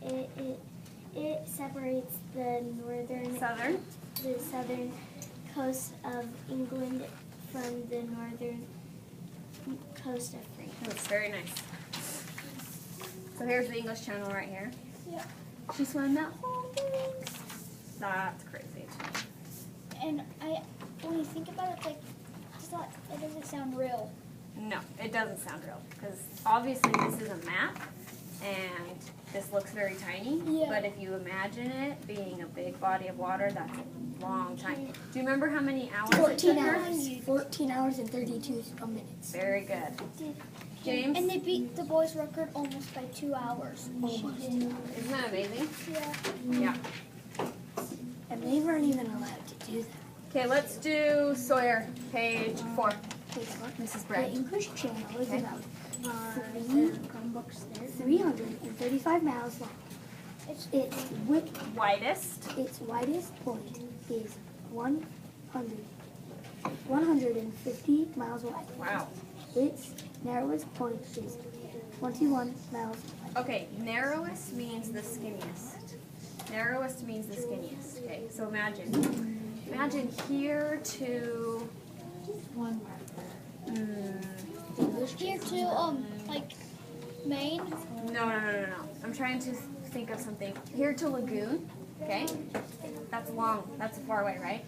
it separates the southern coast of England from the northern coast of France. That's very nice. So here's the English Channel right here. Yeah. She swam that whole thing. That's crazy. And when you think about it, like, it doesn't sound real. No, it doesn't sound real because obviously this is a map and this looks very tiny. Yeah. But if you imagine it being a big body of water, that's a long time. Do you remember how many hours? 14 hours. 14 hours and 32 minutes. Very good. James? And they beat the boys' record almost by 2 hours. Isn't that amazing? Yeah. Yeah. And they weren't even allowed to do that. Okay, let's do Sawyer, page 4. Mrs. The Brett. English Channel is Okay. about 335 miles long. Its widest point is 150 miles wide. Wow. Its narrowest point is 21 miles wide. Okay, narrowest means the skinniest. Narrowest means the skinniest. Okay, so imagine here to Here to, like, Maine. No. I'm trying to think of something. Here to Lagoon. Okay, that's long. That's far away, right?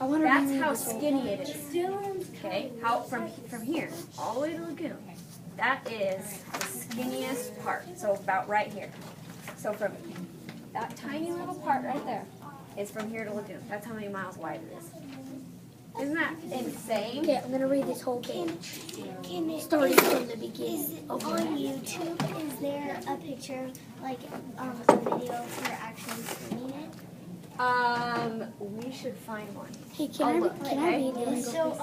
I want to That's reread how this whole skinny it is. Okay, how from here all the way to Lagoon. That is the skinniest part. So about right here. So from that tiny little part right there is from here to Lagoon. That's how many miles wide it is. Isn't that insane? Okay, I'm going to read this whole page. Starting from the beginning. On YouTube, is there a picture, like a video for actually screening it? We should find one. Hey, I'll can I read this? So,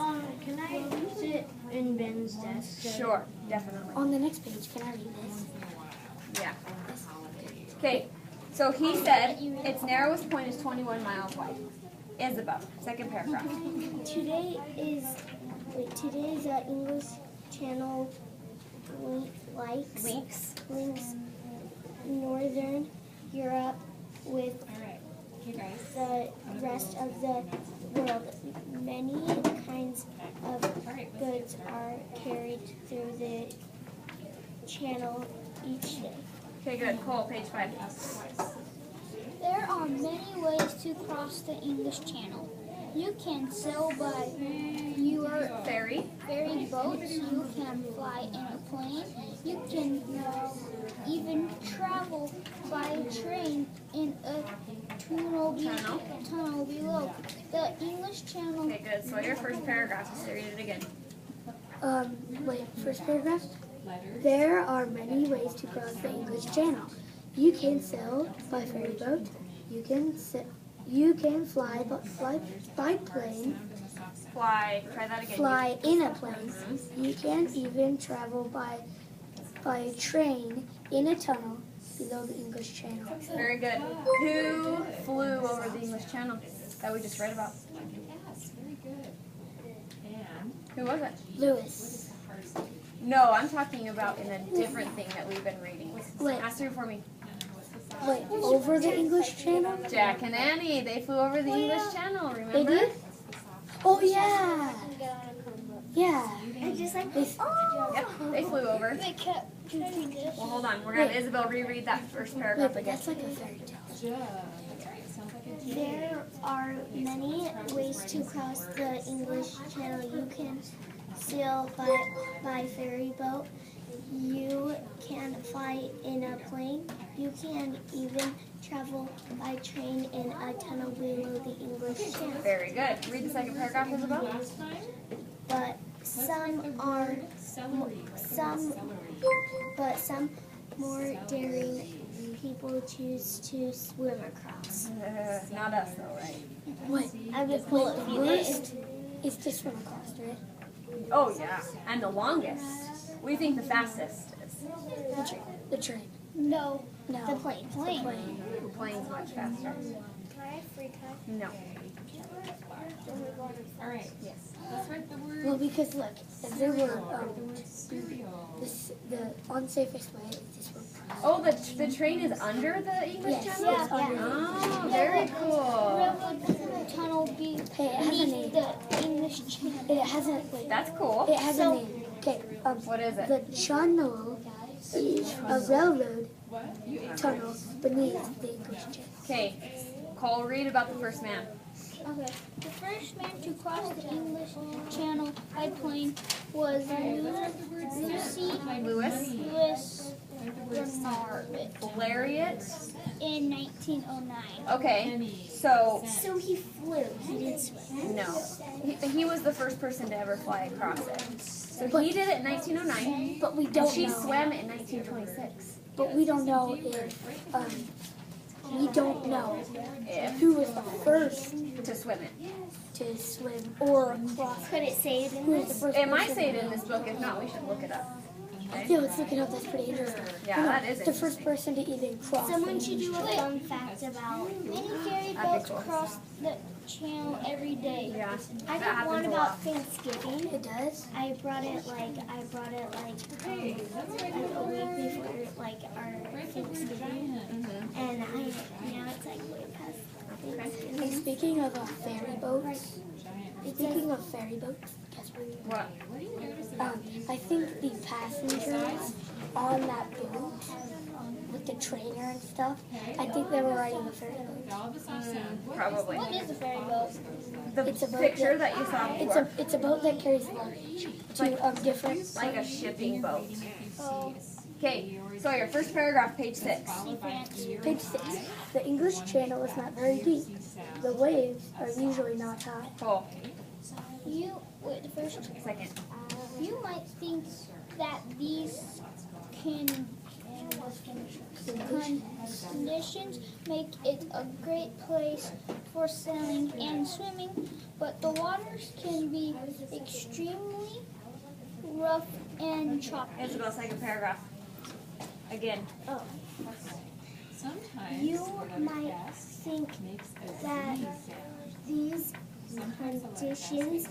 can I sit in Ben's desk? Sure, definitely. On the next page, can I read this? Yeah. Okay, so he said its narrowest point is 21 miles wide. Isabel, second paragraph. Today's English Channel Links. Northern Europe with the rest of the world. Many kinds of goods are carried through the channel each day. Okay, good. Cole, page 5. There are many ways to cross the English Channel. You can sail by your Ferry. boats, you can fly in a plane, you can even travel by train in a tunnel below. The English Channel. Okay, good. So your first paragraph. Just read it again. First paragraph. There are many ways to cross the English Channel. You can sail by ferry boat. You can fly by plane. Fly. Try that again. Fly in a plane. You can even travel by train in a tunnel below the English Channel. Very good. Who flew over the English Channel that we just read about? Who was it? Lewis. No, I'm talking about in a different thing that we've been reading. Wait. Answer for me. Wait, over the English Channel? Jack and Annie, they flew over the English Channel, remember? They did? Oh, yeah. Yeah. I just like, Yep, they flew over. They kept doing this. Well, hold on. We're going to have Isabel reread that first Wait, paragraph but again. that's like a fairy tale. there are many ways to cross the English Channel. You can sail by ferry boat. You can fly in a plane. You can even travel by train in a tunnel below the English Channel. Very good. Read the second paragraph, Isabel. But some more daring people choose to swim across. Not us, though, right? Wait, I would the worst is to swim across, right? Oh, yeah. And the longest. What do you think the fastest is? The train. No, No. the plane. The plane's much faster. Can I have free time? No. All right. Yes. Let's write the word. Well, because look, if there were the unsafest way is to swim Oh, the train is under the English Yes, Channel? it's under. Oh, very cool. Railroad tunnel Hey, it has a name. beneath the English Channel. It has a That's cool. it has a name. Okay. What is it? The channel is a railroad tunnel beneath the English Channel. Okay, Cole, read about the first man. Okay. The first man to cross the English Channel by plane was Louis Bernard Lariat. in 1909. Okay, so So he flew. He didn't swim. no, he was the first person to ever fly across it. So he did it in 1909. But we And don't she know. swam it in 1926. But we don't know if we don't know If who was the first to swim it. to swim or cross. Could it say it in Who was the this? first? It might person? say it in this book. If not, we should look it up. Okay? Yeah, let's look it up. That's pretty interesting. Yeah, that is The first person to even cross. Someone the should do a English fun fact about. Many ferry That'd be boats cool. cross the channel every day. Yeah, I that got one happens a about lot. Thanksgiving. Channel. It does. I brought it like a week before like our Thanksgiving, and now it's like way past Hey, Thanksgiving. speaking of ferry boats. Speaking of ferry boats, guess what? What? I think the passengers on that boat with the trainer and stuff, I think they were riding the ferry boat. Probably. What is a ferry boat? The It's a boat picture that- that you saw It's before. it's a boat that carries luggage to different. Like a shipping boat. Oh, Okay, so your first paragraph, page 6. France. Page 6. The English Channel is not very deep. The waves are usually not high. Cool. The first. Second. You might think that these conditions make it a great place for sailing and swimming, but the waters can be extremely rough and choppy. Isabel, second paragraph. Again. You might think that these conditions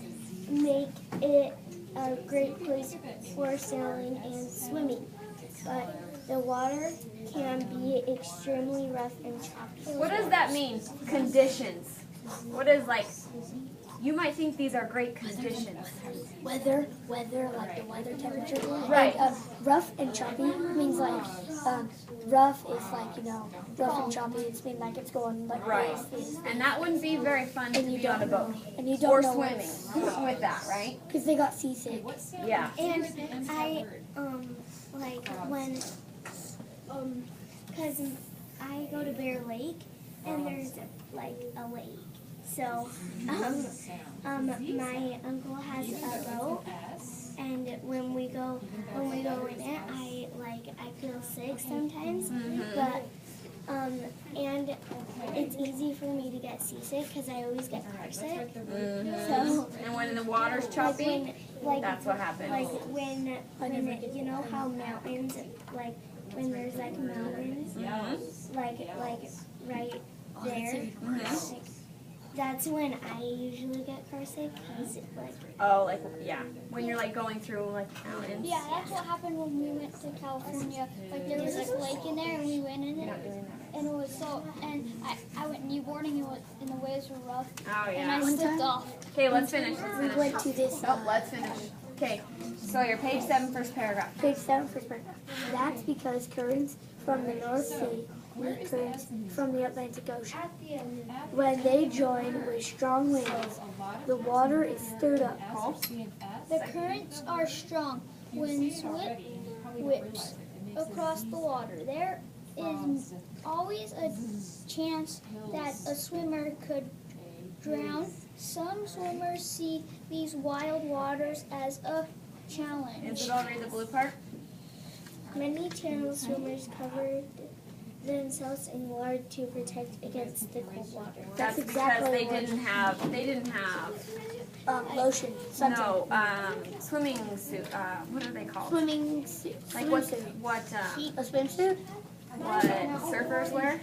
make it a great place for sailing and swimming, but the water can be extremely rough and choppy. What does that mean? Conditions. What is like, you might think these are great conditions. Weather, like the weather temperature. Right. And, rough and choppy means like, rough is like, rough and choppy. It's mean like it's going like Right. this. And that wouldn't be very fun to And you be on a boat. And you don't Or know swimming with that, right? because they got seasick. Yeah. And I, like when, cause I go to Bear Lake and there's like a lake. So, my uncle has a boat, and when we go in it, I feel sick sometimes, but and it's easy for me to get seasick because I always get car sick. So, And when the water's choppy, that's what happens. like when you know how mountains, like when there's like mountains, like right there. Like, that's when I usually get car sick because like. Oh, like, yeah. When you're like going through like mountains. Yeah, that's what happened when we went to California. Like there was like a lake in there, and we went in it, and it was so. And I went kneeboarding, and the waves were rough, Oh, and yeah. I slipped off. Okay, let's finish. We went to this Oh, let's finish. Okay, so your page 7, first paragraph. page 7 first paragraph. That's because currents from the North Sea meet currents from the Atlantic Ocean. When they join with strong winds, the water is stirred up. The currents are strong. Winds whips across the water. There is always a chance that a swimmer could drown. Some swimmers see these wild waters as a challenge. Isabel, read the blue part. Many channel swimmers covered themselves in lard to protect against the cold water. That's exactly because what- they didn't have Lotion, suntan, no swimming suit. What are they called? swimming suit, Like swimsuit. what A swimsuit? what surfers wear?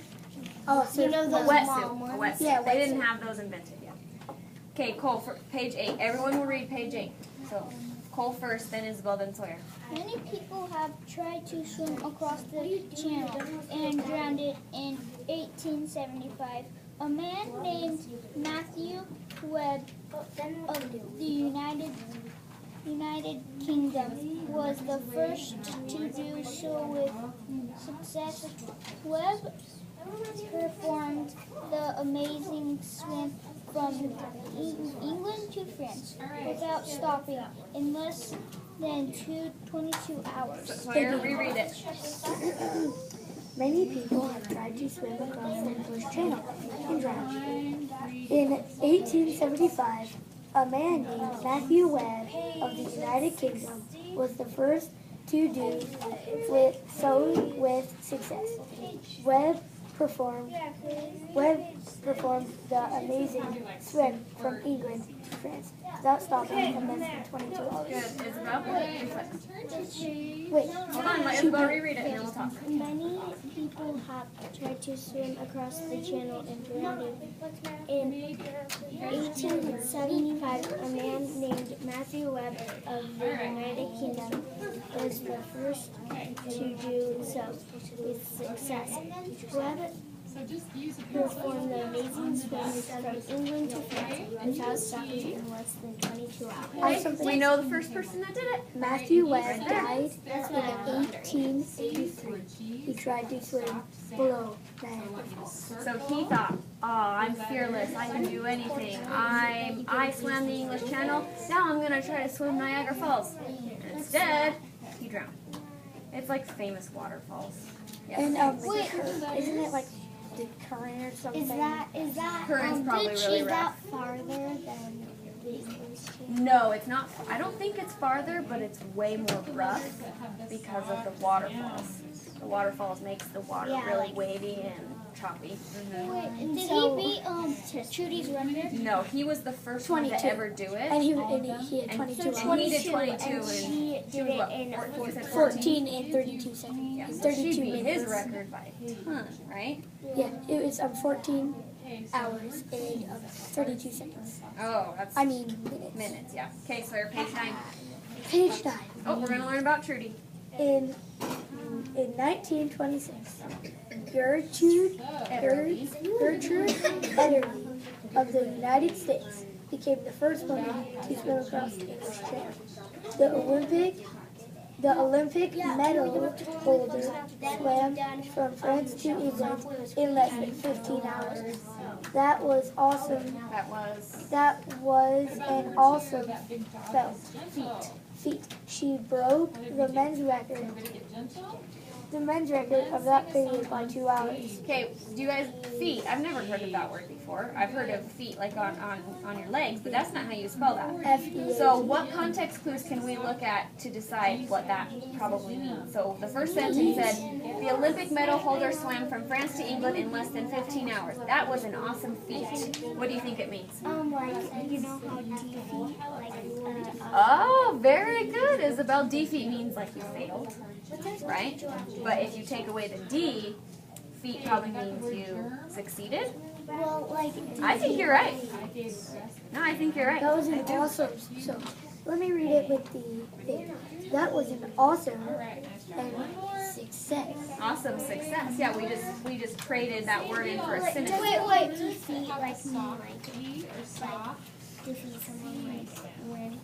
Oh, so You know A those wetsuit. long A ones? wetsuit. Yeah, They didn't wetsuit. have those invented yet. Okay, Cole, for page 8. Everyone will read page 8. So Cole first, then Isabel, then Sawyer. Many people have tried to swim across the channel and drowned it in 1875. A man named Matthew Webb of the United Kingdom was the first to do so with success. Webb performed the amazing swim from England to France without stopping in less than 22 hours. Sawyer, reread it. Many people have tried to swim across the English Channel and drowned. In 1875, a man named Matthew Webb of the United Kingdom was the first to do so with success. Webb performed the amazing swim from England to France without stopping in less than 22 hours. Good. Isabel? Wait, Hold on, let Isabel reread it and then we'll talk. Many people have tried to swim across the channel and drowned it. In 1875, a man named Matthew Webb of the United Kingdom was the first to do so with success. Webb performed the amazing swim from England to France without stopping in less than 22 hours. We know the first person that did it. Matthew Webb died in 1883. He tried to swim below Niagara Falls. So he thought, oh, I'm fearless. I can do anything. I swam the English Channel. Now I'm going to try to swim Niagara Falls. And instead, he drowned. It's like famous waterfalls. Yes. And isn't it like the current or something? Is that Current's probably really is rough. that farther than the English Channel? No, it's not. I don't think it's farther, but it's way more rough because of the waterfalls. The waterfalls makes the water Yeah, really like- wavy and choppy. Wait, did So- he beat Trudy's record? No, he was the first one to 22. ever do it. And he had 22 And hours. he did 22 and she and did was what, it in 14 and 32 seconds. Yeah, so 32 she beat his minutes. record by a ton, right? Yeah, it was 14 hours and 32 seconds. Oh, that's I mean minutes. minutes, yeah. Okay, so you're page 9. Page 9. Oh, we're going to learn about Trudy. In 1926, Gertrude Ederle of the United States became the first woman to swim across the English Channel. The Olympic medal holder swam from France to England in less than 15 hours. That was awesome. That was an awesome feat. She broke the men's record of that period by 2 hours. Okay, do you guys, feet, I've never heard of that word before. I've heard of feet like on your legs, but that's not how you spell that. F-E-A-T. So what context clues can we look at to decide what that probably means? So the first sentence said, the Olympic medal holder swam from France to England in less than 15 hours. That was an awesome feat. What do you think it means? like you know how defeat Oh, very good, Isabel. Defeat means like you failed, right? But if you take away the D, feat probably means you succeeded. well like I think you're right. No, I think you're right. That was an awesome. So let me read it with the thing. That was an awesome and success. Awesome success. Yeah, we just traded that word in for a synonym. wait defeat like me like defeat someone like win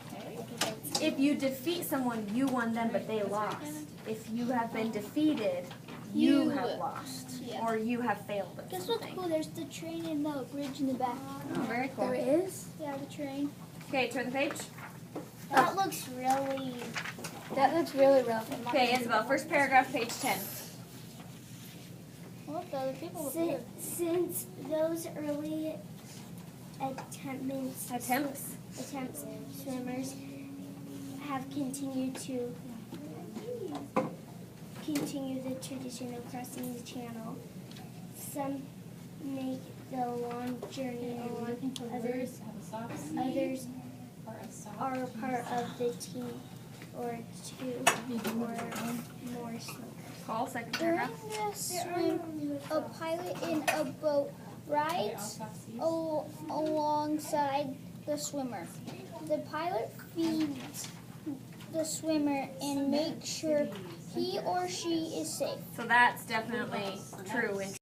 like If you defeat someone, you won them, but they lost. If you have been defeated, you have lost, or you have failed at Guess what's something. cool? There's the train and the bridge in the back. Oh, very cool. There is. Yeah, the train. Okay, turn the page. that looks really That looks really rough. Okay, Isabel, first paragraph, page 10. What the other people look good. since those early attempts swimmers have continued the tradition of crossing the channel. Some make the long journey alone, others are part of the team or two or more swimmers. Call, second During paragraph. the swim, a pilot in a boat rides alongside the swimmer. The pilot the swimmer and make sure he or she is safe. So that's definitely true and